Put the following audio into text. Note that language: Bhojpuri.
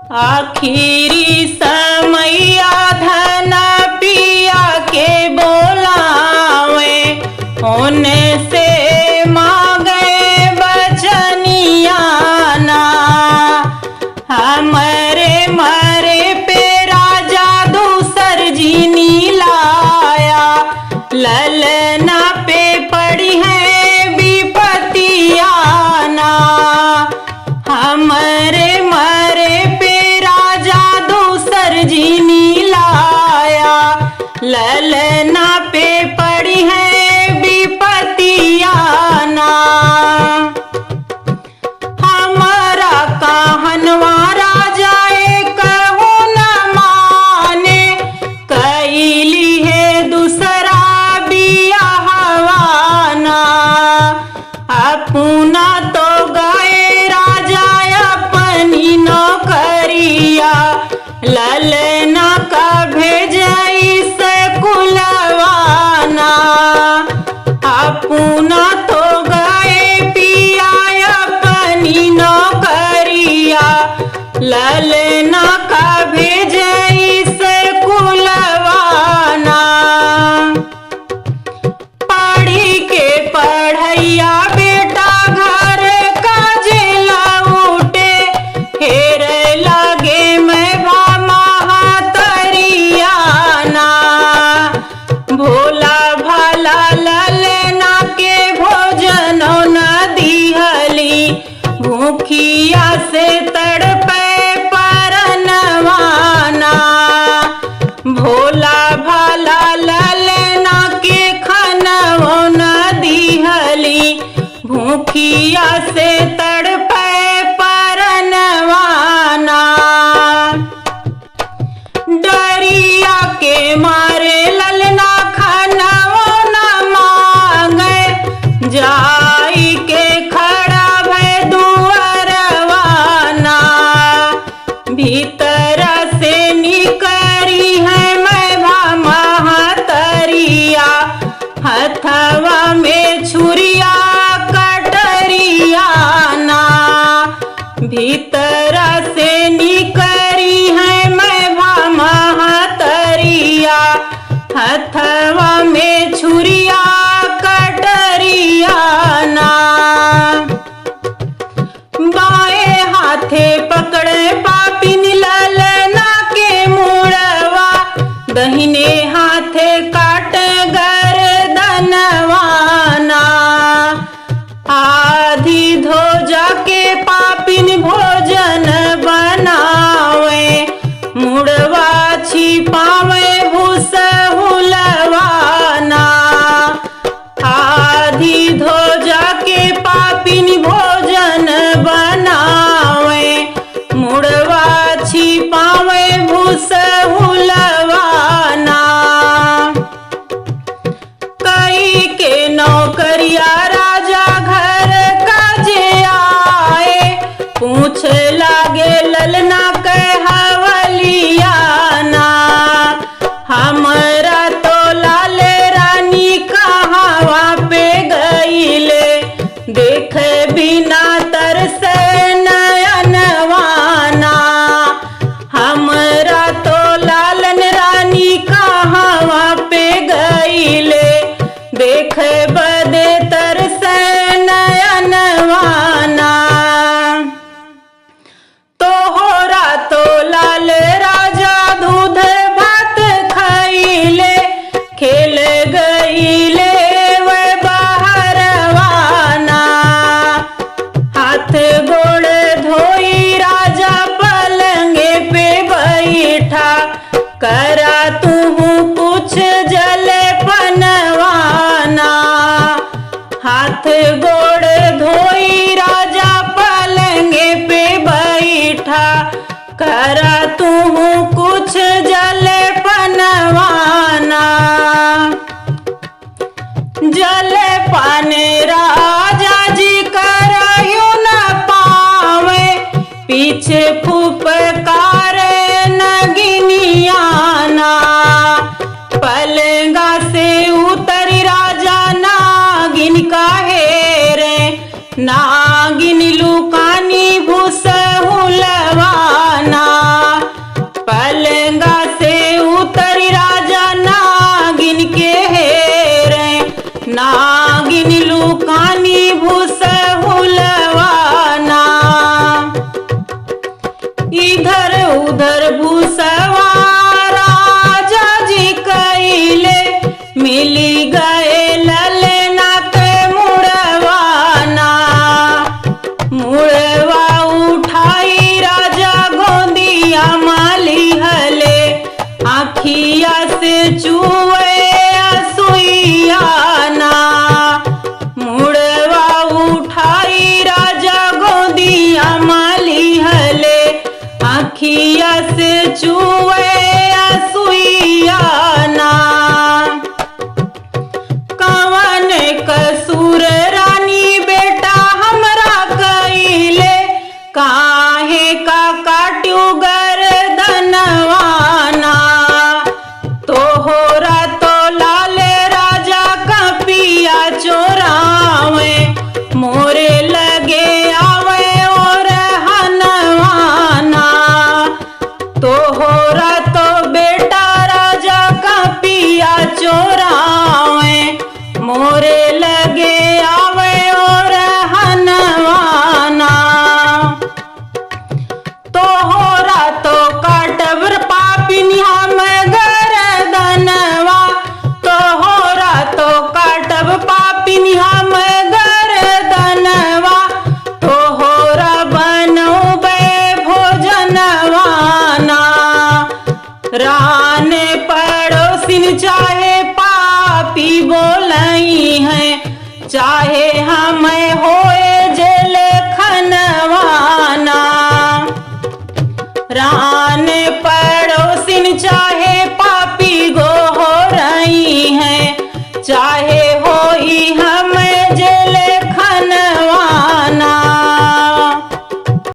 आखिरी समैया धन पिया के बोलावे, होने से मांगे बचनिया ना। हमरे मरे पे राजा दूसर जीनी लाया, ललना पे पड़ी है विपतिया ना। हमरे मरे पे राजा दूसर जीनी लाया, ललना पे पड़ी है विपतिया ना। हमारा कहनवा राजा कहू न माने, कैली है दूसरा बियाहवाना। अपना तो गए राजा अपनी नौकरिया, ललना का भेजई से कुलवाना। अपना तो गए पिया अपनी नौकरिया, ललना का भेजई से कुलवाना। पढ़ी के पढ़ैया बेटा घर का जेला उठे, हेर लागे मैं महातरिया ना। भोला भाला ललना के भोजन न दिहली, भूखिया से तड़पे परनवाना। भोला भाला ललना के खानवो न दिहली, भूखिया से तड़पे परनवाना। डरिया के मारे ललना खानवो न मांगे, जाई के खड़ा भय दुअरवाना। भीतर से निकरी है मैं महातरिया, हथवा में छुरिया कटरिया ना। भीतर से निकरी है मैं महातरिया, हथवा में छुरिया कटरिया ना। बाएं हाथे पकड़े पापिन ललना के मुड़वा, दहिने हाथे काट गर्दनवाना। आधी धोजा के पापिन भोजन बनावे, मुड़वा छिपावे भूस हुलवाना। आधी धोजा के पापिन भोजन बनावे, मुड़वा छिपावे भूस हुलवाना। कई के नौकरिया राजा घर का जे आए, पूछ लागे ललना के हवलिया ना। हमरा तो लाल रानी कहावा पे गईले, देख बिना तरस नयनवाना। हमरा तो लालन रानी कहावा पे गईले, देख बदे तरस नयनवाना। तोहरा तो लाल राजा दूध भात खइले, खेल गईले वे बहरवाना। हाथ गोड़ धोई राजा पलंगे पे बैठा, करा तू कुछ जल पनवाना। हाथ गोड़ धोई राजा पलंगे पे बैठा, करा तू कुछ जल पनवाना। जल पान राजा जी करयु न पावे, पीछे फुफकार नगिनिया ना। पलंगा से उतरी राजा नागिन काहे रे, नागिन लुकानी भूस हुलवाना। मुड़वा उठाई राजा गोदिया माली हले, आखिया से चुए असुइया ना। मुड़वा उठाई राजा गोदिया माली हले, आखिया से चुए असुइया ना। कवन कसूर रानी बेटा हमरा कइले, काहे का काट्यू गर्दनवाना। तोहरा तो लाल राजा कपिया चोरावे, मोरे लगे आवे और हनवाना। तोहरा तो बेटा राजा कपिया चोरावे, मोरे लगे आवे और हनवाना। तोहरा तो काटब पापिनी हम गर्दनवा, तोहरा तो काटब पापिनी हम गर्दनवा। तोहरा बनौबे भोजनवाना, रान पड़ोसिन चाहे पापी बोलई है, चाहे हमें होए जेल खनवाना। रान पड़ोसिन चाहे